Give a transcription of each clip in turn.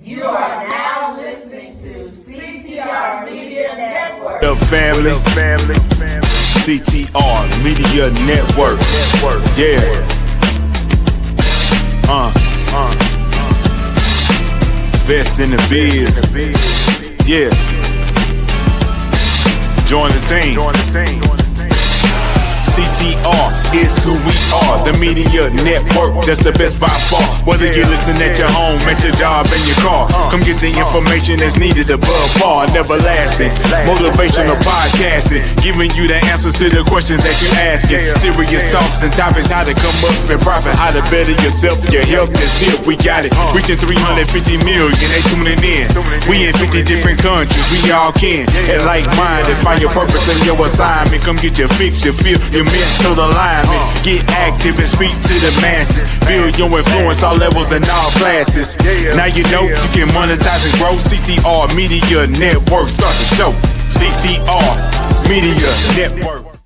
You are now listening to CTR Media Network. The family. CTR Media Network. Yeah. Best in the biz. Yeah. Join the team. CTR is who we are, the media network, that's the best by far. Whether you listen at your home, at your job, in your car, come get the information that's needed above par. Never lasting, motivational podcasting, giving you the answers to the questions that you're asking. Serious talks and topics, how to come up and profit, how to better yourself, your health is here, we got it. Reaching 350 million, they tuning in. We in 50 different countries, we all can. And like-minded, find your purpose and your assignment. Come get your fix, your feel, your mental alignment. Get active and speak to the masses. Build your influence all levels and all classes. Now you know you can monetize and grow. CTR Media Network. Start the show. CTR Media Network.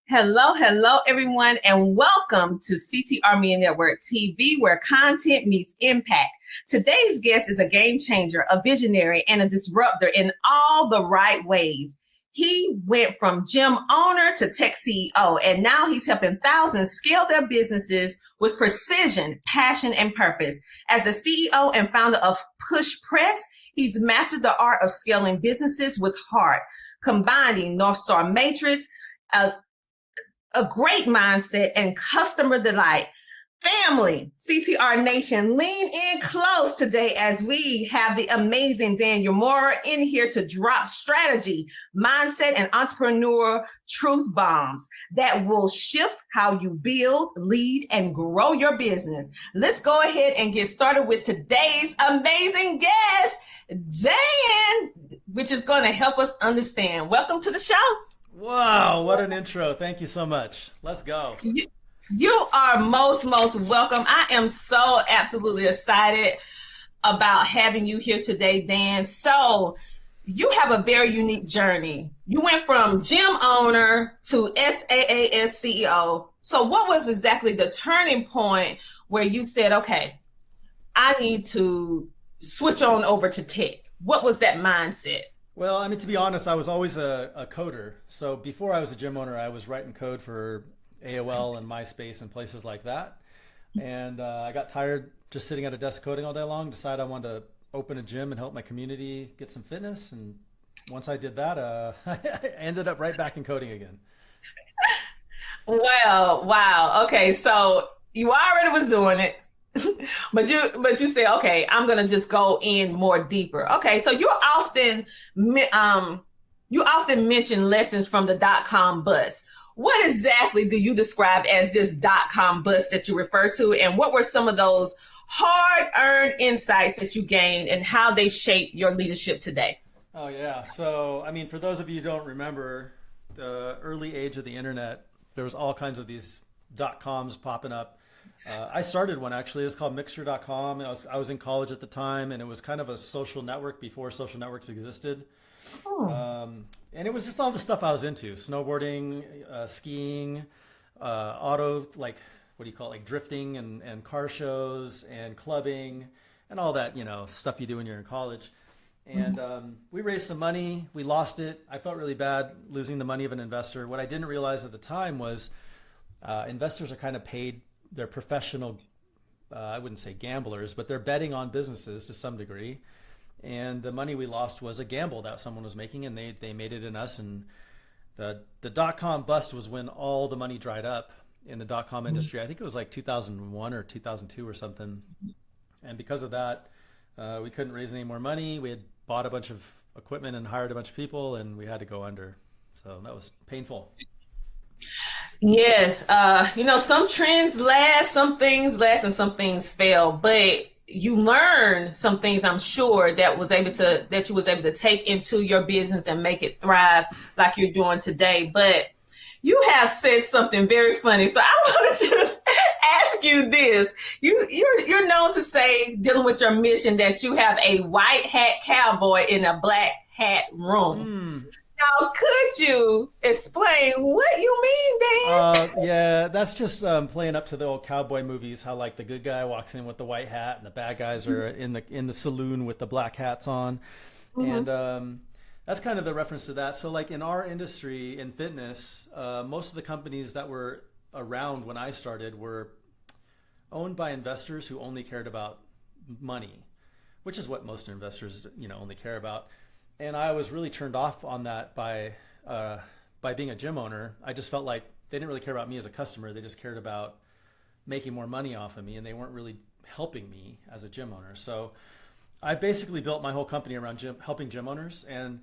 Hello, everyone, and welcome to CTR Media Network TV, where content meets impact. Today's guest is a game changer, a visionary, and a disruptor in all the right ways. He went from gym owner to tech CEO, and now he's helping thousands scale their businesses with precision, passion, and purpose. As the CEO and founder of PushPress, he's mastered the art of scaling businesses with heart, combining Northstar matrix, a great mindset, and customer delight. Family, CTR Nation, lean in close today as we have the amazing Dan Uyemura in here to drop strategy, mindset, and entrepreneur truth bombs that will shift how you build, lead, and grow your business. Let's go ahead and get started with today's amazing guest, Dan, which is going to help us understand. Welcome to the show. Wow, what an intro. Thank you so much. Let's go. You are most welcome. I am so absolutely excited about having you here today, Dan. So you have a very unique journey. You went from gym owner to SaaS CEO. So what was exactly the turning point where you said, okay, I need to switch on over to tech? What was that mindset? Well, I mean, to be honest, I was always a coder. So before I was a gym owner, I was writing code for AOL and MySpace and places like that. And I got tired just sitting at a desk coding all day long, decided I wanted to open a gym and help my community get some fitness. And once I did that, I ended up right back in coding again. Well, wow. Okay, so you already was doing it, but you say, okay, I'm gonna just go in more deeper. Okay, so you often mention lessons from the dotcom bust. What exactly do you describe as this dotcom bust that you refer to, and what were some of those hard-earned insights that you gained and how they shape your leadership today? Oh yeah, so I mean, for those of you who don't remember, the early age of the internet, there was all kinds of these dot-coms popping up. I started one actually. It was called Mixer.com. I was in college at the time, and it was kind of a social network before social networks existed. And it was just all the stuff I was into: snowboarding, skiing, auto, like what do you call it, like drifting and car shows and clubbing and all that, stuff you do when you're in college. And we raised some money. We lost it. I felt really bad losing the money of an investor. What I didn't realize at the time was investors are kind of paid. They're professional, I wouldn't say gamblers, but they're betting on businesses to some degree. And the money we lost was a gamble that someone was making, and they made it in us. And the dot-com bust was when all the money dried up in the dot-com industry. I think it was like 2001 or 2002 or something. And because of that, we couldn't raise any more money. We had bought a bunch of equipment and hired a bunch of people, and we had to go under. So that was painful. Yes. Some trends last, some things last, and some things fail. But you learned some things, I'm sure, that you was able to take into your business and make it thrive like you're doing today. But you have said something very funny. So I want to just ask you this. You're known to say, dealing with your mission, that you have a white hat cowboy in a black hat room. Now, could you explain what you mean, Dan? Yeah, that's just playing up to the old cowboy movies. How like the good guy walks in with the white hat, and the bad guys are in the saloon with the black hats on, and that's kind of the reference to that. So like in our industry in fitness, most of the companies that were around when I started were owned by investors who only cared about money, which is what most investors only care about. And I was really turned off on that by being a gym owner. I just felt like they didn't really care about me as a customer. They just cared about making more money off of me, and they weren't really helping me as a gym owner. So I basically built my whole company around helping gym owners. And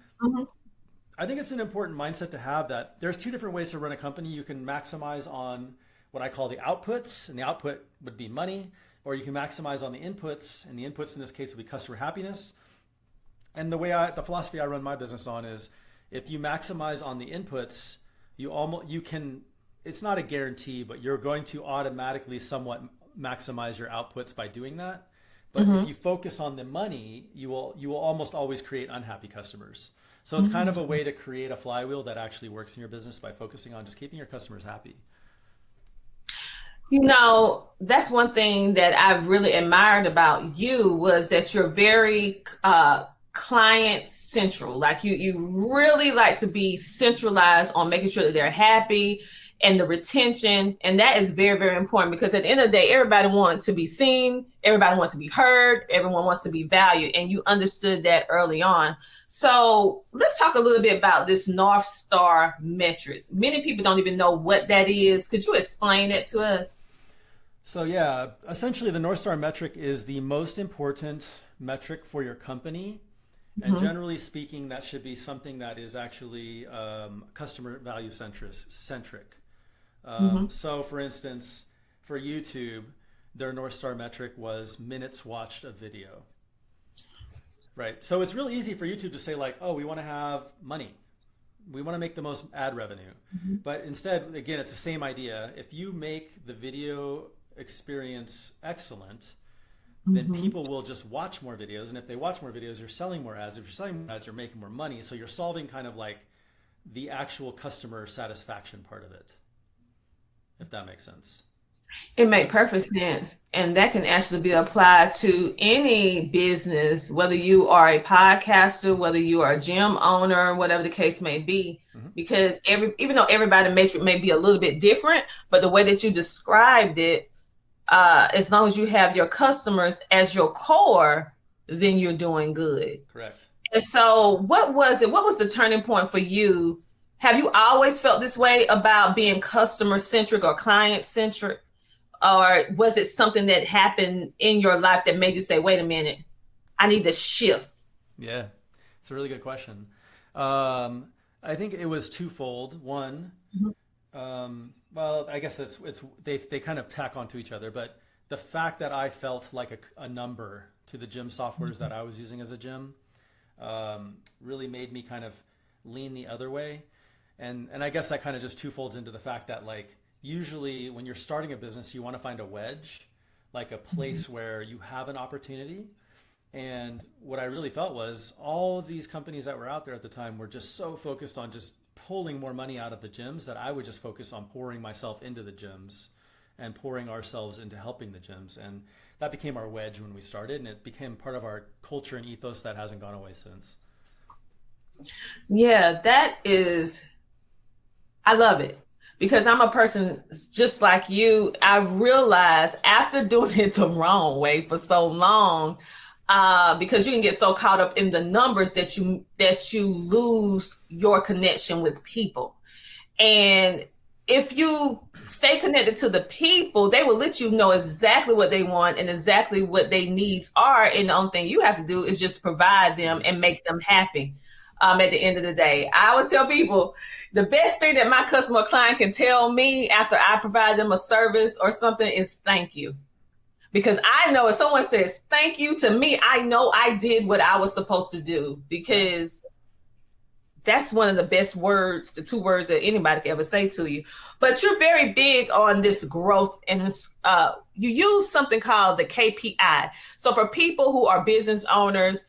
I think it's an important mindset to have, that there's two different ways to run a company. You can maximize on what I call the outputs, and the output would be money, or you can maximize on the inputs, and the inputs in this case would be customer happiness. And the philosophy I run my business on is, if you maximize on the inputs, you can, it's not a guarantee, but you're going to automatically somewhat maximize your outputs by doing that. But if you focus on the money, you will almost always create unhappy customers. So it's kind of a way to create a flywheel that actually works in your business by focusing on just keeping your customers happy. That's one thing that I've really admired about you, was that you're very client central. Like you really like to be centralized on making sure that they're happy and the retention. And that is very, very important, because at the end of the day, everybody wants to be seen, everybody wants to be heard, everyone wants to be valued. And you understood that early on. So let's talk a little bit about this Northstar metrics. Many people don't even know what that is. Could you explain it to us? So yeah, essentially the Northstar metric is the most important metric for your company. And generally speaking, that should be something that is actually customer value centric. So for instance, for YouTube, their Northstar metric was minutes watched of video. Right. So it's really easy for YouTube to say like, oh, we want to have money. We want to make the most ad revenue. But instead, again, it's the same idea. If you make the video experience excellent, then people will just watch more videos. And if they watch more videos, you're selling more ads. If you're selling more ads, you're making more money. So you're solving kind of like the actual customer satisfaction part of it, if that makes sense. It makes perfect sense. And that can actually be applied to any business, whether you are a podcaster, whether you are a gym owner, whatever the case may be, because even though everybody metric may be a little bit different, but the way that you described it, as long as you have your customers as your core, then you're doing good. Correct. And so what was it? What was the turning point for you? Have you always felt this way about being customer centric or client centric? Or was it something that happened in your life that made you say, wait a minute, I need to shift? Yeah, it's a really good question. I think it was twofold. One, well, I guess they kind of tack onto each other, but the fact that I felt like a number to the gym softwares that I was using as a gym really made me kind of lean the other way. And I guess that kind of just twofolds into the fact that like, usually when you're starting a business, you want to find a wedge, like a place where you have an opportunity. And what I really felt was all of these companies that were out there at the time were just so focused on just pulling more money out of the gyms that I would just focus on pouring myself into the gyms and pouring ourselves into helping the gyms. And that became our wedge when we started, and it became part of our culture and ethos that hasn't gone away since. Yeah, I love it. Because I'm a person just like you. I realized after doing it the wrong way for so long, because you can get so caught up in the numbers that you lose your connection with people. And if you stay connected to the people, they will let you know exactly what they want and exactly what their needs are. And the only thing you have to do is just provide them and make them happy. At the end of the day, I always tell people, the best thing that my customer or client can tell me after I provide them a service or something is thank you. Because I know if someone says thank you to me, I know I did what I was supposed to do, because that's one of the best words, the two words that anybody can ever say to you. But you're very big on this growth, and this, you use something called the KPI. So for people who are business owners,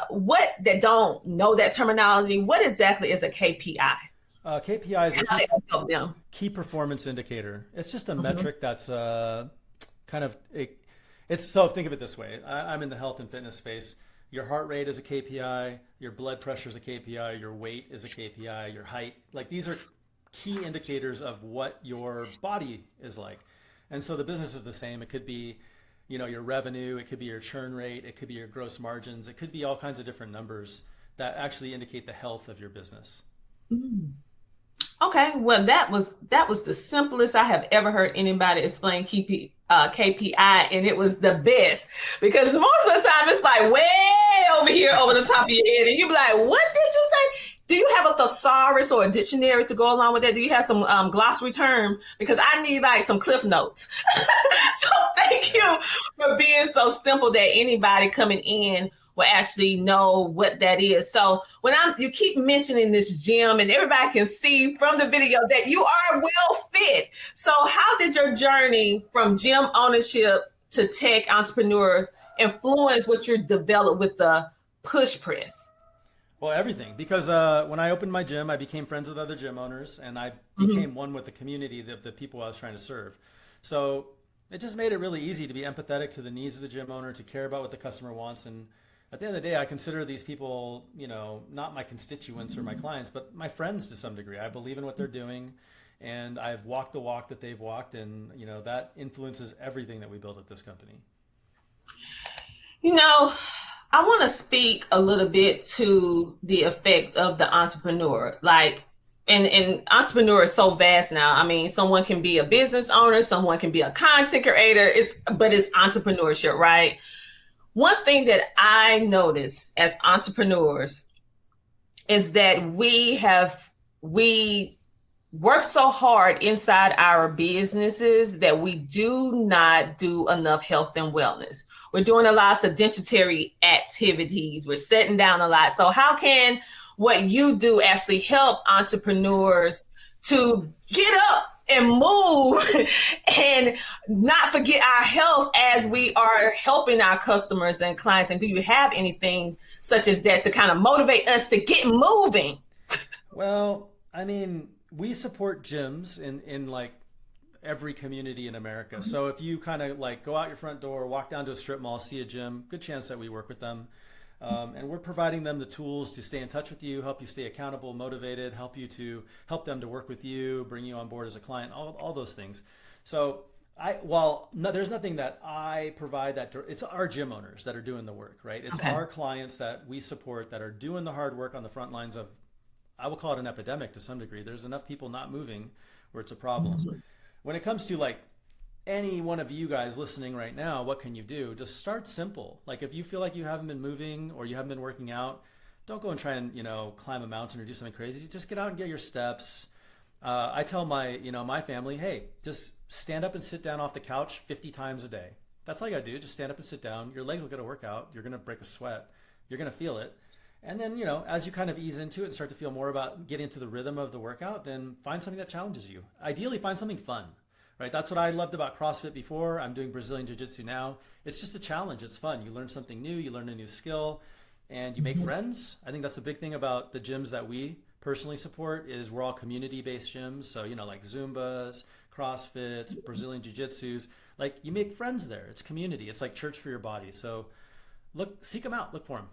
what that don't know that terminology, what exactly is a KPI? KPI is And how they help them? key performance indicator. It's just a Mhm. metric that's it's so think of it this way. I'm in the health and fitness space. Your heart rate is a KPI, your blood pressure is a KPI, your weight is a KPI, your height. Like these are key indicators of what your body is like. And so the business is the same. It could be, your revenue, it could be your churn rate, it could be your gross margins, it could be all kinds of different numbers that actually indicate the health of your business. Mm. Okay, well, that was the simplest I have ever heard anybody explain KPI, and it was the best, because most of the time it's like way over here over the top of your head, and you be like, what did you say? Do you have a thesaurus or a dictionary to go along with that? Do you have some glossary terms? Because I need like some cliff notes. So thank you for being so simple that anybody coming in will actually know what that is. So when you keep mentioning this gym, and everybody can see from the video that you are well fit. So how did your journey from gym ownership to tech entrepreneur influence what you developed with the PushPress? Well, everything, because when I opened my gym, I became friends with other gym owners, and I became one with the community of the people I was trying to serve. So it just made it really easy to be empathetic to the needs of the gym owner, to care about what the customer wants. And at the end of the day, I consider these people, not my constituents or my clients, but my friends to some degree. I believe in what they're doing, and I've walked the walk that they've walked, and that influences everything that we build at this company. I want to speak a little bit to the effect of the entrepreneur. Like, and entrepreneur is so vast now. I mean, someone can be a business owner, someone can be a content creator, but it's entrepreneurship, right? One thing that I notice as entrepreneurs is that we work so hard inside our businesses that we do not do enough health and wellness. We're doing a lot of sedentary activities. We're sitting down a lot. So how can what you do actually help entrepreneurs to get up and move and not forget our health as we are helping our customers and clients? And do you have anything such as that to kind of motivate us to get moving? Well, I mean, we support gyms in like every community in America. So if you kind of like go out your front door, walk down to a strip mall, see a gym, good chance that we work with them. And we're providing them the tools to stay in touch with you, help you stay accountable, motivated, help them to work with you, bring you on board as a client, all those things. So there's nothing that I provide it's our gym owners that are doing the work, right? It's our clients that we support that are doing the hard work on the front lines of, I will call it an epidemic to some degree. There's enough people not moving where it's a problem. Mm-hmm. When it comes to like any one of you guys listening right now, what can you do? Just start simple. Like if you feel like you haven't been moving or you haven't been working out, don't go and try and, climb a mountain or do something crazy. Just get out and get your steps. I tell my family, hey, just stand up and sit down off the couch 50 times a day. That's all you gotta do. Just stand up and sit down. Your legs will get a workout. You're gonna break a sweat. You're gonna feel it. And then, as you kind of ease into it and start to feel more about getting into the rhythm of the workout, then find something that challenges you. Ideally, find something fun, right? That's what I loved about CrossFit before. I'm doing Brazilian Jiu-Jitsu now. It's just a challenge. It's fun. You learn something new. You learn a new skill, and you make friends. I think that's the big thing about the gyms that we personally support is we're all community-based gyms. So, like Zumbas, CrossFits, Brazilian Jiu-Jitsus. Like, you make friends there. It's community. It's like church for your body. So seek them out. Look for them.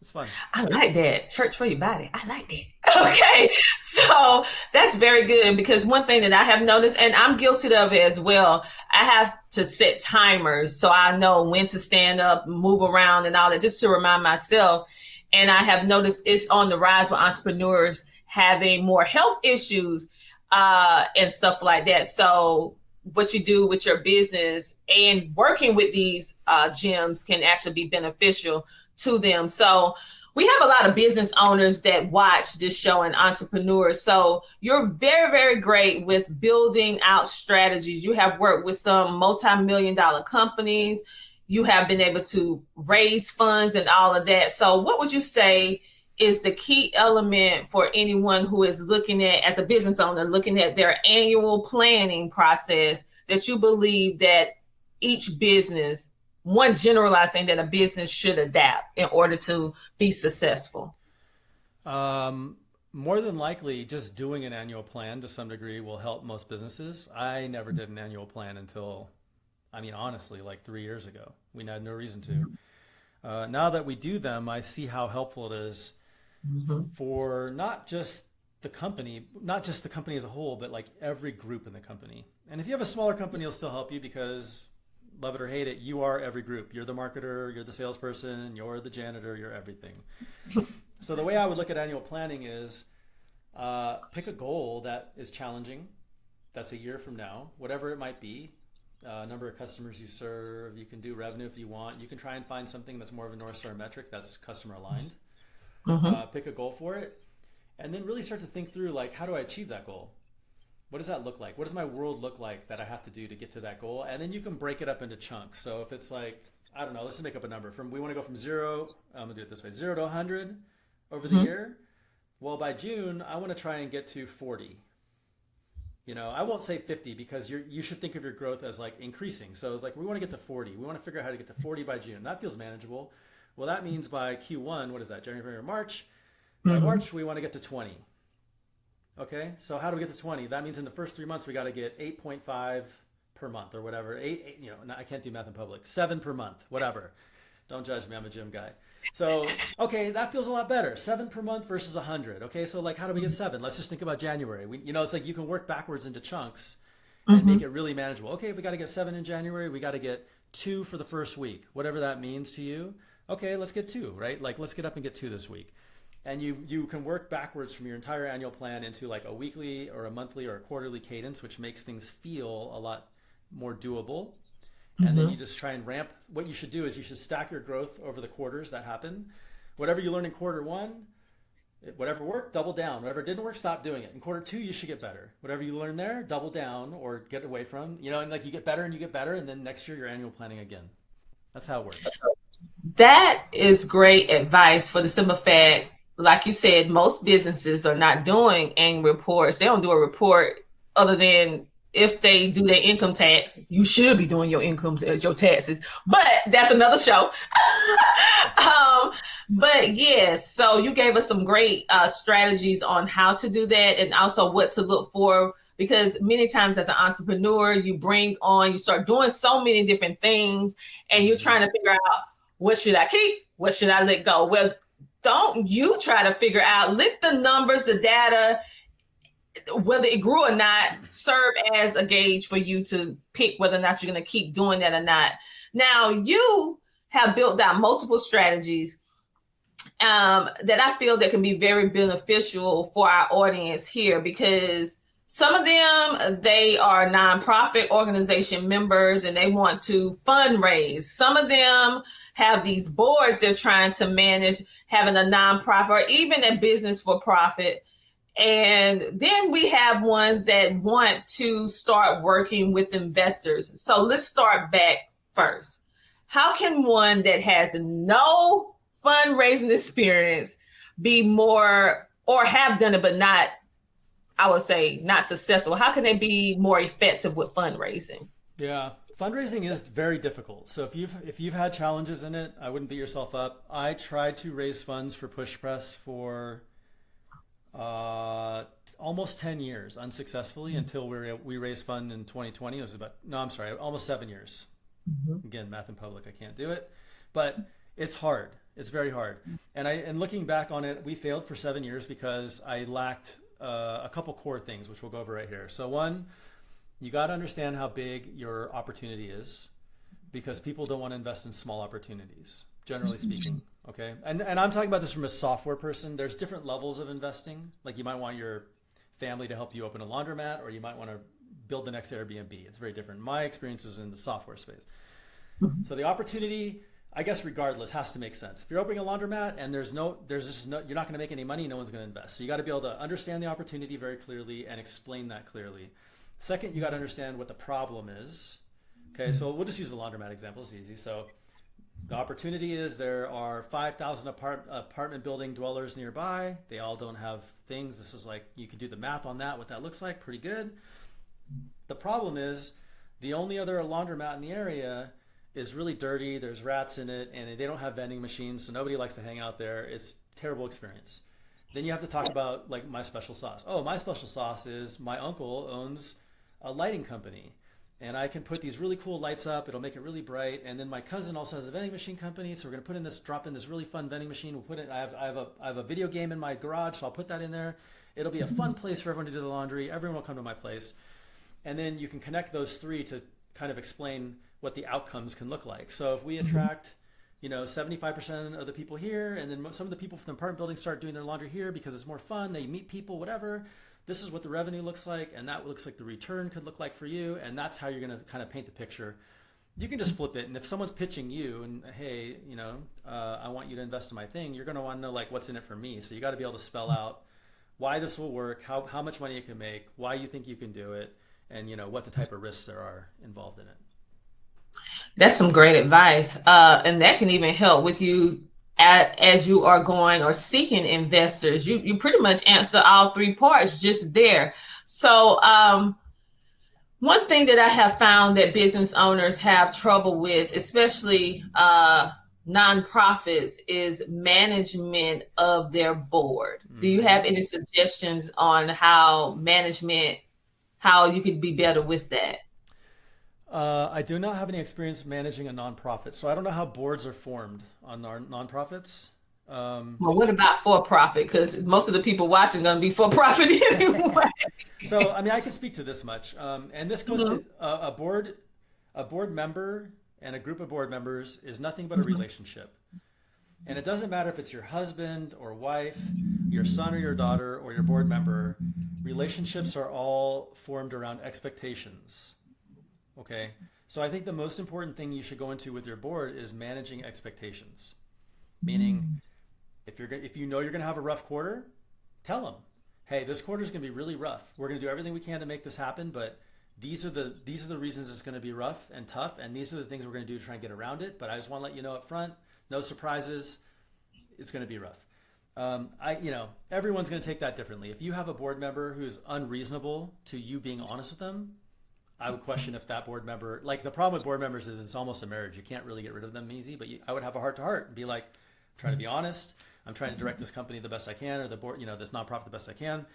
It's fun. I like that. Church for your body. I like that. Okay. So that's very good, because one thing that I have noticed, and I'm guilty of it as well, I have to set timers so I know when to stand up, move around and all that, just to remind myself. And I have noticed it's on the rise with entrepreneurs having more health issues and stuff like that. So what you do with your business and working with these gyms can actually be beneficial to them. So we have a lot of business owners that watch this show and entrepreneurs. So you're very, very great with building out strategies. You have worked with some multi-million-dollar companies. You have been able to raise funds and all of that. So what would you say is the key element for anyone who is looking at, as a business owner, looking at their annual planning process, that you believe that each business one generalized thing that a business should adapt in order to be successful? More than likely, just doing an annual plan to some degree will help most businesses. I never did an annual plan until, I mean, honestly, like 3 years ago. We had no reason to. Now that we do them, I see how helpful it is for not just the company as a whole, but like every group in the company. And if you have a smaller company, it'll still help you because, love it or hate it, you are every group. You're the marketer, you're the salesperson, you're the janitor, you're everything. So the way I would look at annual planning is pick a goal that is challenging. That's a year from now, whatever it might be. Number of customers you serve. You can do revenue if you want. You can try and find something that's more of a Northstar metric that's customer aligned. Pick a goal for it, and then really start to think through, like, how do I achieve that goal? What does that look like? What does my world look like that I have to do to get to that goal? And then you can break it up into chunks. So if it's like, I don't know, let's just make up a number. We want to go from 0, I'm gonna do it this way, 0 to 100 over the year. Well, by June, I want to try and get to 40. You know, I won't say 50 because you should think of your growth as like increasing. So it's like, we want to get to 40. We want to figure out how to get to 40 by June. That feels manageable. Well, that means by Q1, what is that? January, February, March. By March, we want to get to 20. Okay, so how do we get to 20? That means in the first 3 months, we got to get 8.5 per month or whatever. Eight, you know, I can't do math in public. 7 per month, whatever. Don't judge me, I'm a gym guy. So, okay, that feels a lot better. 7 per month versus 100. Okay, so like, how do we get 7? Let's just think about January. It's like you can work backwards into chunks and make it really manageable. Okay, if we got to get 7 in January, we got to get 2 for the first week, whatever that means to you. Okay, let's get 2, right? Like, let's get up and get 2 this week. And you can work backwards from your entire annual plan into like a weekly or a monthly or a quarterly cadence, which makes things feel a lot more doable. And then you just try and ramp. What you should do is you should stack your growth over the quarters that happen. Whatever you learn in quarter 1, whatever worked, double down. Whatever didn't work, stop doing it. In quarter 2, you should get better. Whatever you learn there, double down or get away from. And like you get better and you get better, and then next year you're annual planning again. That's how it works. That is great advice for the simple fact, like you said, most businesses are not doing annual reports. They don't do a report other than if they do their income tax. You should be doing your your taxes, but that's another show. But yes, so you gave us some great strategies on how to do that and also what to look for, because many times as an entrepreneur, you start doing so many different things and you're trying to figure out, what should I keep? What should I let go? Well, don't you try to figure out, let the numbers, the data, whether it grew or not, serve as a gauge for you to pick whether or not you're going to keep doing that or not. Now, you have built out multiple strategies that I feel that can be very beneficial for our audience here, because some of them, they are nonprofit organization members and they want to fundraise. Some of them have these boards they're trying to manage, having a nonprofit or even a business for profit. And then we have ones that want to start working with investors. So let's start back first. How can one that has no fundraising experience be more, or have done it but not, I would say, not successful? How can they be more effective with fundraising? Yeah, fundraising is very difficult. So if you've had challenges in it, I wouldn't beat yourself up. I tried to raise funds for PushPress for almost 10 years unsuccessfully until we raised fund in 2020. It was almost 7 years. Again, math in public, I can't do it, but it's hard. It's very hard. And looking back on it, we failed for 7 years because I lacked a couple core things, which we'll go over right here. So one, you got to understand how big your opportunity is, because people don't want to invest in small opportunities, generally speaking. Okay. And I'm talking about this from a software person. There's different levels of investing. Like, you might want your family to help you open a laundromat, or you might want to build the next Airbnb. It's very different. My experience is in the software space. So the opportunity, I guess, regardless, has to make sense. If you're opening a laundromat and you're not going to make any money, no one's going to invest. So you got to be able to understand the opportunity very clearly and explain that clearly. Second, you got to understand what the problem is. Okay, so we'll just use the laundromat example. It's easy. So the opportunity is there are 5,000 apartment building dwellers nearby. They all don't have things. This is like, you can do the math on that, what that looks like, pretty good. The problem is the only other laundromat in the area is really dirty. There's rats in it, and they don't have vending machines, so nobody likes to hang out there. It's a terrible experience. Then you have to talk about like my special sauce. Oh, my special sauce is my uncle owns a lighting company, and I can put these really cool lights up. It'll make it really bright. And then my cousin also has a vending machine company, so we're gonna drop in this really fun vending machine. We'll put it. I have a video game in my garage, so I'll put that in there. It'll be a fun place for everyone to do the laundry. Everyone will come to my place, and then you can connect those three to kind of explain what the outcomes can look like. So if we attract, 75% of the people here, and then some of the people from the apartment building start doing their laundry here because it's more fun, they meet people, whatever, this is what the revenue looks like, and that looks like the return could look like for you, and that's how you're gonna kind of paint the picture. You can just flip it, and if someone's pitching you, and hey, I want you to invest in my thing, you're gonna wanna know like what's in it for me. So you gotta be able to spell out why this will work, how much money it can make, why you think you can do it, and what the type of risks there are involved in it. That's some great advice. And that can even help with you as you are going or seeking investors. You pretty much answer all three parts just there. So one thing that I have found that business owners have trouble with, especially nonprofits, is management of their board. Do you have any suggestions on how you could be better with that? I do not have any experience managing a nonprofit, so I don't know how boards are formed on our nonprofits. Well, what about for-profit? Because most of the people watching are going to be for-profit anyway. So, I can speak to this much, and this goes to a board member and a group of board members is nothing but a relationship. And it doesn't matter if it's your husband or wife, your son or your daughter, or your board member. Relationships are all formed around expectations. Okay, so I think the most important thing you should go into with your board is managing expectations. Meaning, if you know you're going to have a rough quarter, tell them, hey, this quarter is going to be really rough. We're going to do everything we can to make this happen, but these are the reasons it's going to be rough and tough, and these are the things we're going to do to try and get around it. But I just want to let you know up front, no surprises. It's going to be rough. Everyone's going to take that differently. If you have a board member who's unreasonable to you being honest with them, I would question if that board member, like the problem with board members is it's almost a marriage. You can't really get rid of them easy, but I would have a heart to heart and be like, I'm trying to be honest. I'm trying to direct this company the best I can, or the board, this nonprofit the best I can.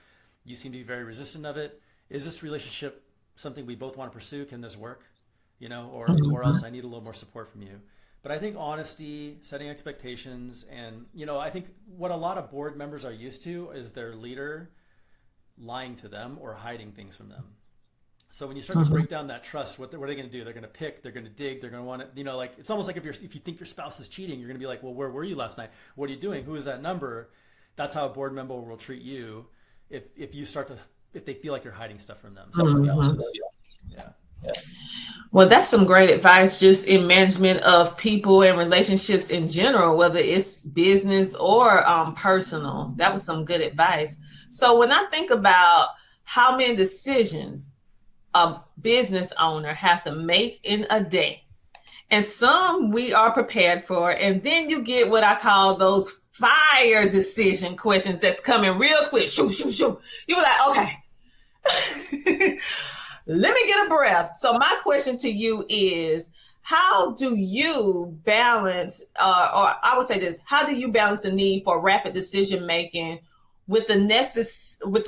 You seem to be very resistant of it. Is this relationship something we both want to pursue? Can this work? Or else I need a little more support from you. But I think honesty, setting expectations, and I think what a lot of board members are used to is their leader lying to them or hiding things from them. So when you start to break down that trust, what are they going to do? They're going to pick, they're going to dig, they're going to want to, like, it's almost like if you think your spouse is cheating, you're going to be like, well, where were you last night? What are you doing? Who is that number? That's how a board member will treat you if they feel like you're hiding stuff from them. Yeah. Well, that's some great advice just in management of people and relationships in general, whether it's business or personal. That was some good advice. So when I think about how many decisions a business owner have to make in a day, and some we are prepared for, and then you get what I call those fire decision questions that's coming real quick. Shoo, shoo, shoo. You were like, okay, let me get a breath. So my question to you is, how do you balance, or I would say this, how do you balance the need for rapid decision making with the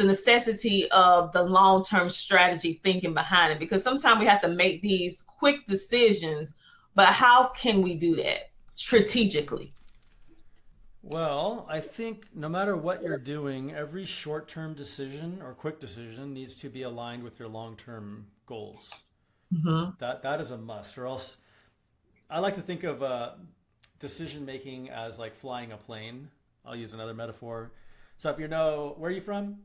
necessity of the long-term strategy thinking behind it? Because sometimes we have to make these quick decisions, but how can we do that strategically? Well, I think no matter what you're doing, every short-term decision or quick decision needs to be aligned with your long-term goals. That is a must, or else I like to think of decision-making as like flying a plane. I'll use another metaphor. So if where are you from?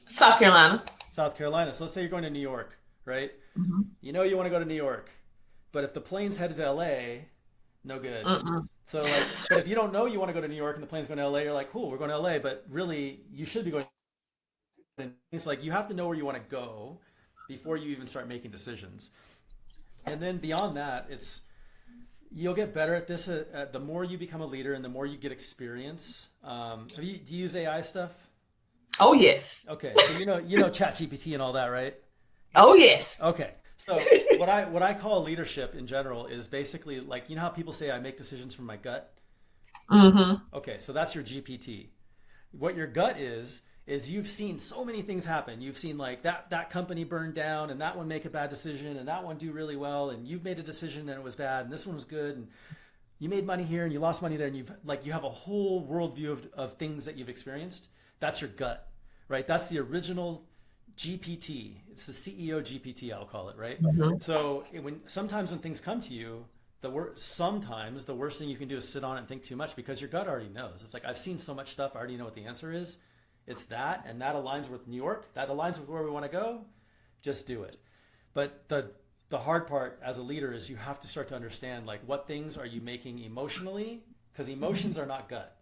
South Carolina. South Carolina. So let's say you're going to New York, right? You want to go to New York, but if the plane's headed to LA, no good. So but if you don't know you want to go to New York and the plane's going to LA, you're like, cool, we're going to LA, but really you should be going. It's like you have to know where you want to go before you even start making decisions. And then beyond that, you'll get better at this. The more you become a leader and the more you get experience. Do you use AI stuff? Oh, yes. Okay. So you know ChatGPT and all that, right? Oh, yes. Okay. So what I call leadership in general is basically like, you know how people say I make decisions from my gut? Mm-hmm. Okay, so that's your GPT. What your gut is you've seen so many things happen. You've seen like that company burned down and that one make a bad decision and that one do really well, and you've made a decision and it was bad and this one was good, and you made money here and you lost money there, and you have a whole worldview of things that you've experienced. That's your gut, right? That's the original GPT. It's the CEO GPT, I'll call it, right? Mm-hmm. So sometimes when things come to you, sometimes the worst thing you can do is sit on it and think too much, because your gut already knows. It's like, I've seen so much stuff, I already know what the answer is. It's that, and that aligns with New York. That aligns with where we want to go. Just do it. But the hard part as a leader is you have to start to understand, like, what things are you making emotionally? Because emotions are not gut.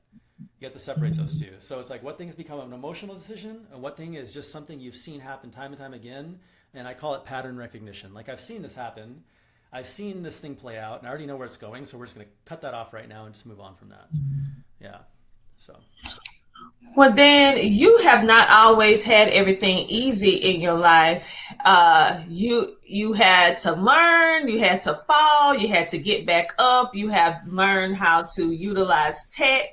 You have to separate those two. So it's like, what things become an emotional decision and what thing is just something you've seen happen time and time again. And I call it pattern recognition. Like, I've seen this happen. I've seen this thing play out and I already know where it's going. So we're just going to cut that off right now and just move on from that. Yeah. So. Well, then you have not always had everything easy in your life. You had to learn, you had to fall, you had to get back up, you have learned how to utilize tech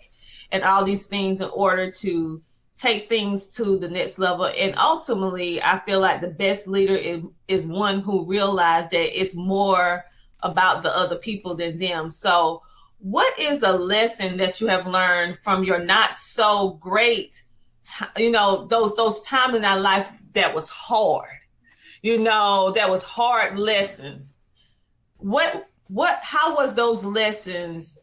and all these things in order to take things to the next level. And ultimately, I feel like the best leader is one who realized that it's more about the other people than them. So what is a lesson that you have learned from your not so great, those times in our life that was hard, that was hard lessons? How was those lessons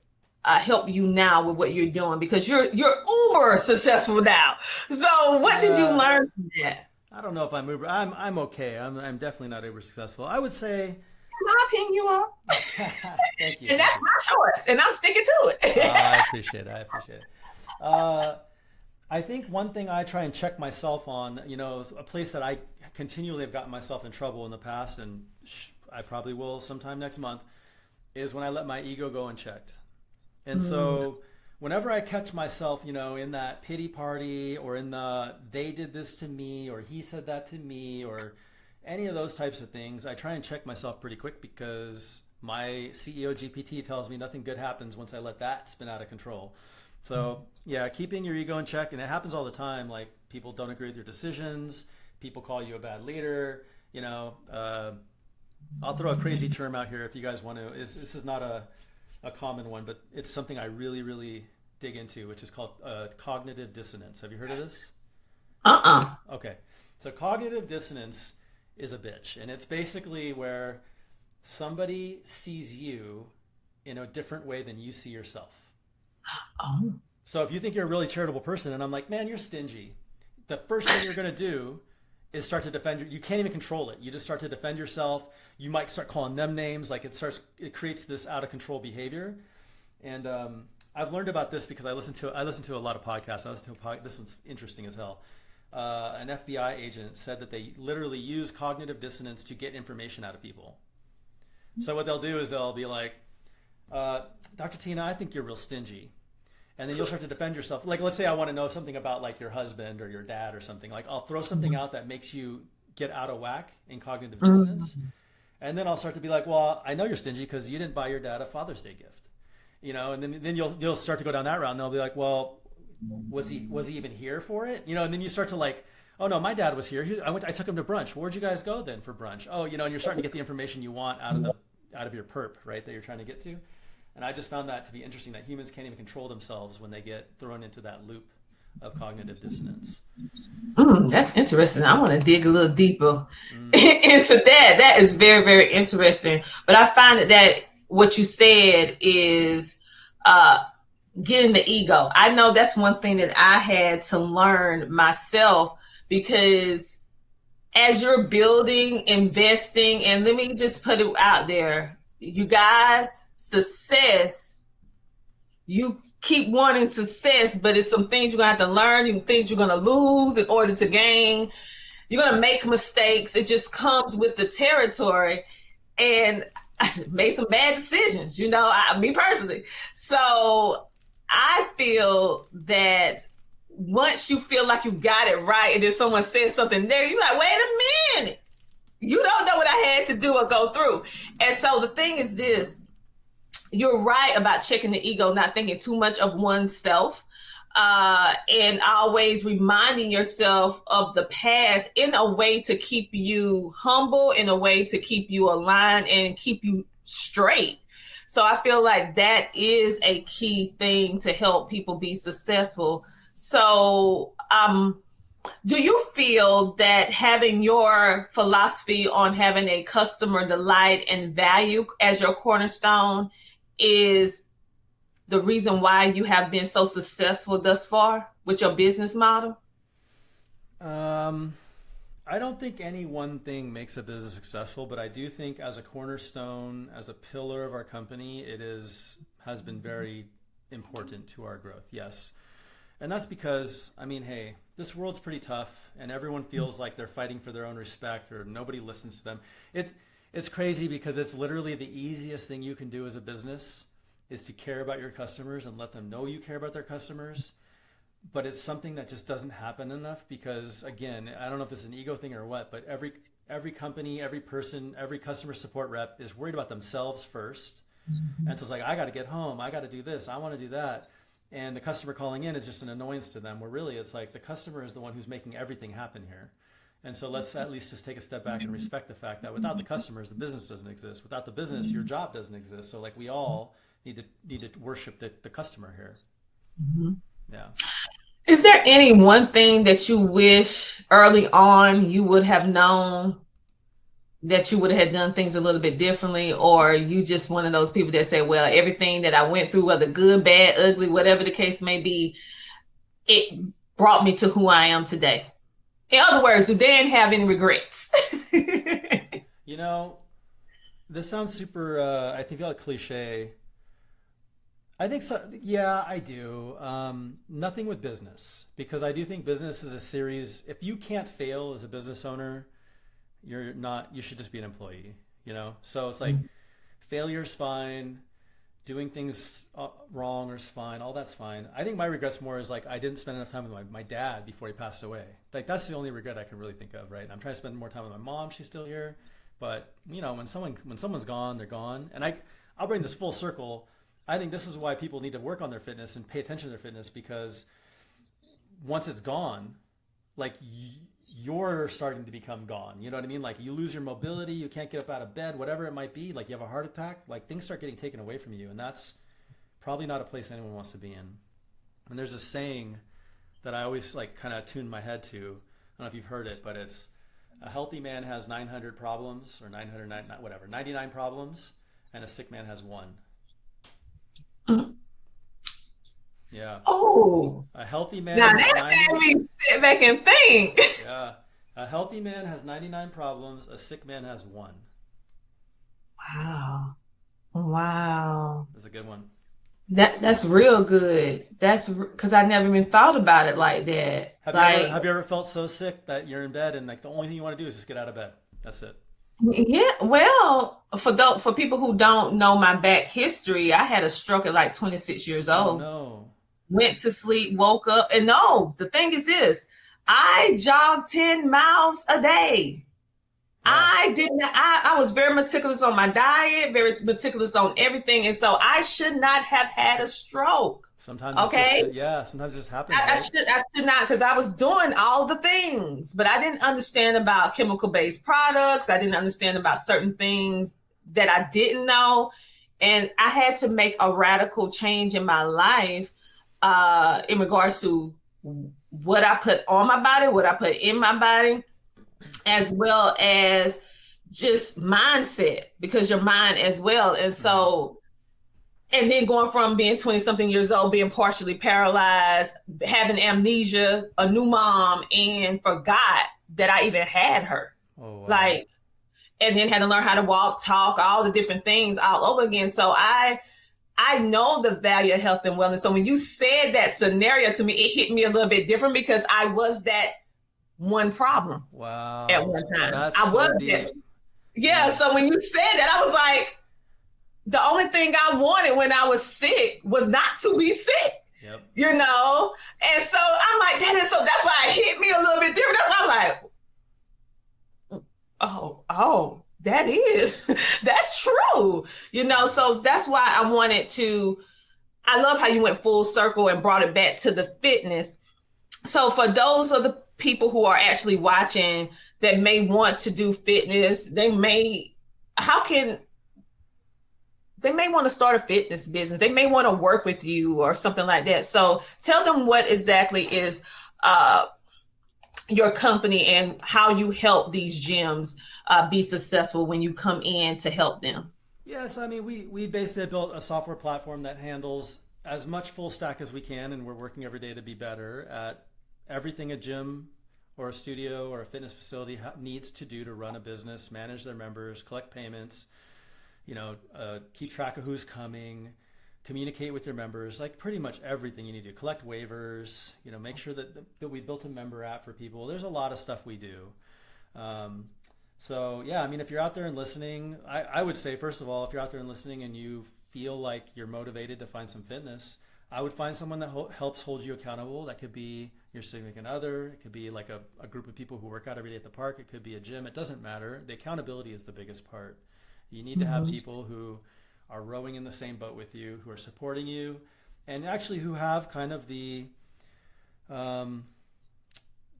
help you now with what you're doing? Because you're uber successful now. So what did you learn from that? I don't know if I'm uber. I'm okay. I'm definitely not uber successful. I would say, in my opinion, you are. Thank you. And that's my choice, and I'm sticking to it. I appreciate it. I think one thing I try and check myself on, a place that I continually have gotten myself in trouble in the past, and I probably will sometime next month, is when I let my ego go unchecked. And so whenever I catch myself, in that pity party, or in the they did this to me, or he said that to me, or any of those types of things, I try and check myself pretty quick, because my CEO GPT tells me nothing good happens once I let that spin out of control. So yeah, keeping your ego in check, and it happens all the time. Like, people don't agree with your decisions, people call you a bad leader. I'll throw a crazy term out here if you guys want to. This is not a common one, but it's something I really, really dig into, which is called cognitive dissonance. Have you heard of this? Okay. So cognitive dissonance is a bitch. And it's basically where somebody sees you in a different way than you see yourself. Oh. So if you think you're a really charitable person and I'm like, man, you're stingy, the first thing you're going to do is start to defend you can't even control it. You just start to defend yourself. You might start calling them names. Like, it creates this out of control behavior. And I've learned about this because I listen to a lot of podcasts. This one's interesting as hell. An FBI agent said that they literally use cognitive dissonance to get information out of people. So what they'll do is they'll be like, Dr. Tina, I think you're real stingy. And then you'll start to defend yourself. Like, let's say I want to know something about like your husband or your dad or something. Like, I'll throw something out that makes you get out of whack in cognitive dissonance. And then I'll start to be like, well, I know you're stingy because you didn't buy your dad a Father's Day gift. And then you'll start to go down that route, and they'll be like, well, was he even here for it? And then you start to like, oh no, my dad was here. I took him to brunch. Where'd you guys go then for brunch? Oh, and you're starting to get the information you want out of your perp, right, that you're trying to get to. And I just found that to be interesting, that humans can't even control themselves when they get thrown into that loop of cognitive dissonance. That's interesting. I want to dig a little deeper into that. That is very, very interesting. But I find that what you said is getting the ego. I know that's one thing that I had to learn myself, because as you're building, investing, and let me just put it out there, you guys, success, you keep wanting success, but it's some things you're going to have to learn, some things you're going to lose in order to gain. You're going to make mistakes. It just comes with the territory. And I made some bad decisions, me personally. So I feel that once you feel like you got it right, and then someone says something there, you're like, wait a minute. You don't know what I had to do or go through. And so the thing is this, you're right about checking the ego, not thinking too much of oneself, and always reminding yourself of the past in a way to keep you humble, in a way to keep you aligned and keep you straight. So I feel like that is a key thing to help people be successful. So, do you feel that having your philosophy on having a customer delight and value as your cornerstone is the reason why you have been so successful thus far with your business model? I don't think any one thing makes a business successful, but I do think as a cornerstone, as a pillar of our company, has been very important to our growth. Yes. And that's because, I mean, hey, this world's pretty tough and everyone feels like they're fighting for their own respect or nobody listens to them. It's crazy because it's literally the easiest thing you can do as a business is to care about your customers and let them know you care about their customers. But it's something that just doesn't happen enough because, again, I don't know if this is an ego thing or what, but every company, every person, every customer support rep is worried about themselves first. Mm-hmm. And so it's like, I got to get home. I got to do this. I want to do that. And the customer calling in is just an annoyance to them, where really it's like the customer is the one who's making everything happen here. And so let's at least just take a step back and respect the fact that without the customers, the business doesn't exist. Without the business, your job doesn't exist. So like we all need to worship the customer here. Mm-hmm. Yeah. Is there any one thing that you wish early on you would have known, that you would have done things a little bit differently, or you just one of those people that say, well, everything that I went through, whether good, bad, ugly, whatever the case may be, it brought me to who I am today? In other words, do Dan have any regrets? You know, this sounds super, I feel like cliche. I think so. Yeah, I do. Nothing with business, because I do think business is a series. If you can't fail as a business owner, you should just be an employee, you know? So it's like failure's fine. Doing things wrong is fine. All that's fine. I think my regrets more is like, I didn't spend enough time with my dad before he passed away. Like that's the only regret I can really think of, right? I'm trying to spend more time with my mom. She's still here. But you know, when someone's gone, they're gone. And I'll bring this full circle. I think this is why people need to work on their fitness and pay attention to their fitness, because once it's gone, like you're starting to become gone. You know what I mean? Like you lose your mobility, you can't get up out of bed, whatever it might be. Like you have a heart attack, like things start getting taken away from you. And that's probably not a place anyone wants to be in. And there's a saying that I always like kind of tune my head to. I don't know if you've heard it, but it's a healthy man has 900 problems or 99 problems, and a sick man has one. Yeah. Oh. A healthy man. Now that made me sit back and think. Yeah. A healthy man has 99 problems. A sick man has one. Wow. Wow. That's a good one. That's real good. That's because I never even thought about it like that. Have you ever felt so sick that you're in bed and like the only thing you want to do is just get out of bed? That's it. Yeah, well, for people who don't know my back history, I had a stroke at like 26 years old. Oh, no. Went to sleep, woke up, and no, the thing is this: I jogged 10 miles a day. Yeah. I was very meticulous on my diet, very meticulous on everything, and so I should not have had a stroke. Sometimes, okay, sometimes it just happens. I should not, because I was doing all the things, but I didn't understand about chemical-based products. I didn't understand about certain things that I didn't know, and I had to make a radical change in my life in regards to what I put on my body, what I put in my body, as well as just mindset, because your mind as well. And so. And then going from being 20-something years old, being partially paralyzed, having amnesia, a new mom, and forgot that I even had her. Oh, wow. Like, and then had to learn how to walk, talk, all the different things all over again. So I know the value of health and wellness. So when you said that scenario to me, it hit me a little bit different, because I was that one problem. Wow. At one time. That's I was so that. Yeah. So when you said that, I was like, the only thing I wanted when I was sick was not to be sick, you know? And so I'm like, that's why it hit me a little bit different. That's why I'm like, Oh, that's true. So that's why I love how you went full circle and brought it back to the fitness. So for those of the people who are actually watching that may want to do fitness, they may want to start a fitness business. They may want to work with you or something like that. So tell them what exactly is your company and how you help these gyms be successful when you come in to help them. Yes, I mean, we basically built a software platform that handles as much full stack as we can, and we're working every day to be better at everything a gym or a studio or a fitness facility needs to do to run a business, manage their members, collect payments, keep track of who's coming, communicate with your members, like pretty much everything you need to collect waivers, make sure that we built a member app for people. There's a lot of stuff we do. So yeah, I mean, if you're out there and listening, I would say, first of all, if you're out there and listening and you feel like you're motivated to find some fitness, I would find someone that helps hold you accountable. That could be your significant other. It could be like a group of people who work out every day at the park. It could be a gym. It doesn't matter. The accountability is the biggest part. You need to have people who are rowing in the same boat with you, who are supporting you, and actually who have kind of the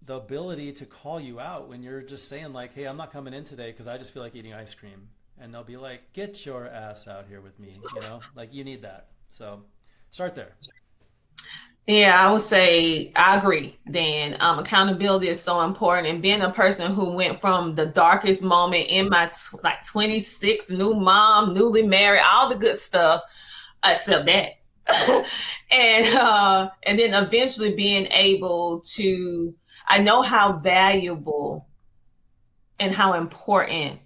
ability to call you out when you're just saying like, hey, I'm not coming in today because I just feel like eating ice cream. And they'll be like, get your ass out here with me. Like you need that. So start there. Yeah, I would say I agree, Dan. Accountability is so important, and being a person who went from the darkest moment in my 26, new mom, newly married, all the good stuff, except that, and then eventually being able to, I know how valuable and how important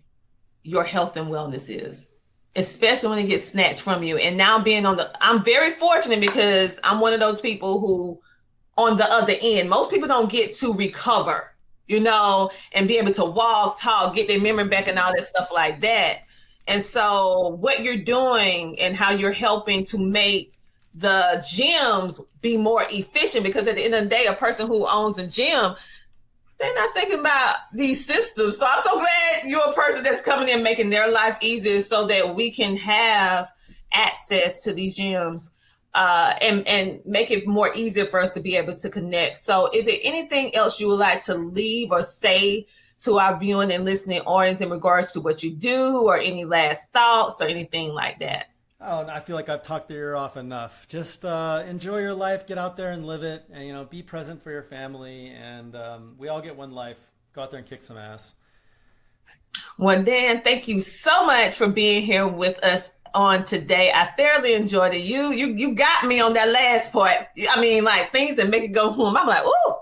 your health and wellness is, especially when it gets snatched from you. And now I'm very fortunate because I'm one of those people who on the other end, most people don't get to recover, and be able to walk, talk, get their memory back and all that stuff like that. And so what you're doing and how you're helping to make the gyms be more efficient, because at the end of the day, a person who owns a gym, they're not thinking about these systems. So I'm so glad you're a person that's coming in, making their life easier so that we can have access to these gyms and make it more easier for us to be able to connect. So is there anything else you would like to leave or say to our viewing and listening audience in regards to what you do, or any last thoughts or anything like that? Oh, I feel like I've talked your ear off enough. Just enjoy your life, get out there and live it, and be present for your family. And we all get one life. Go out there and kick some ass. Well, Dan, thank you so much for being here with us on today. I thoroughly enjoyed it. You got me on that last part. I mean, like things that make it go home. I'm like, ooh,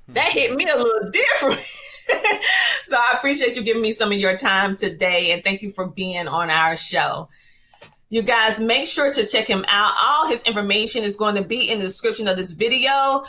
that hit me a little different. So I appreciate you giving me some of your time today, and thank you for being on our show. You guys, make sure to check him out. All his information is going to be in the description of this video.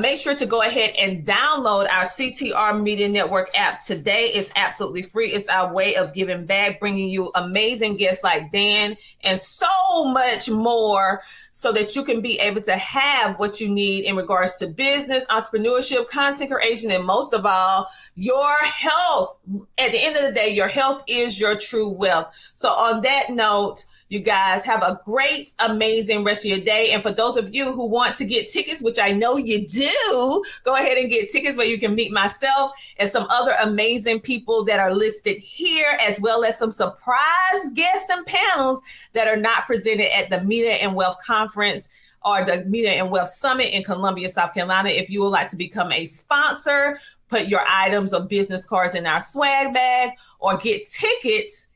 Make sure to go ahead and download our CTR Media Network app today. It's absolutely free. It's our way of giving back, bringing you amazing guests like Dan and so much more, so that you can be able to have what you need in regards to business, entrepreneurship, content creation, and most of all, your health. At the end of the day, your health is your true wealth. So on that note, you guys have a great, amazing rest of your day. And for those of you who want to get tickets, which I know you do, go ahead and get tickets where you can meet myself and some other amazing people that are listed here, as well as some surprise guests and panels that are not presented at the Media and Wealth Conference or the Media and Wealth Summit in Columbia, South Carolina. If you would like to become a sponsor, put your items or business cards in our swag bag, or get tickets,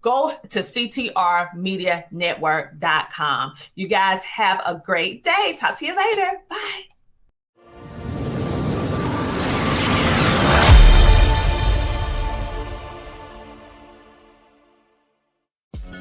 go to CTRmedianetwork.com. You guys have a great day. Talk to you later. Bye.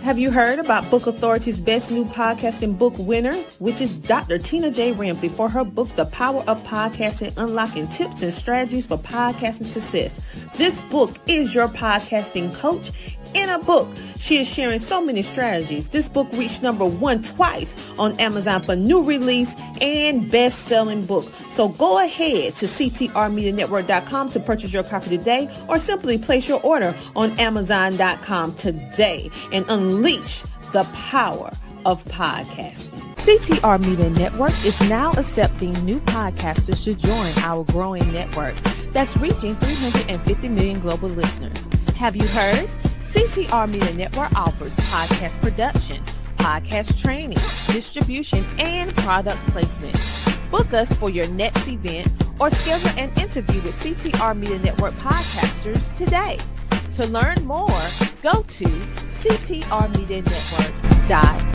Have you heard about Book Authority's best new podcasting book winner, which is Dr. Tina J. Ramsey, for her book, The Power of Podcasting, Unlocking Tips and Strategies for Podcasting Success. This book is your podcasting coach. in a book. She is sharing so many strategies. This book reached #1 twice on Amazon for new release and best-selling book. So go ahead to CTRMediaNetwork.com to purchase your copy today, or simply place your order on Amazon.com today and unleash the power of podcasting. CTR Media Network is now accepting new podcasters to join our growing network that's reaching 350 million global listeners. Have you heard? CTR Media Network offers podcast production, podcast training, distribution, and product placement. Book us for your next event or schedule an interview with CTR Media Network podcasters today. To learn more, go to ctrmedianetwork.com.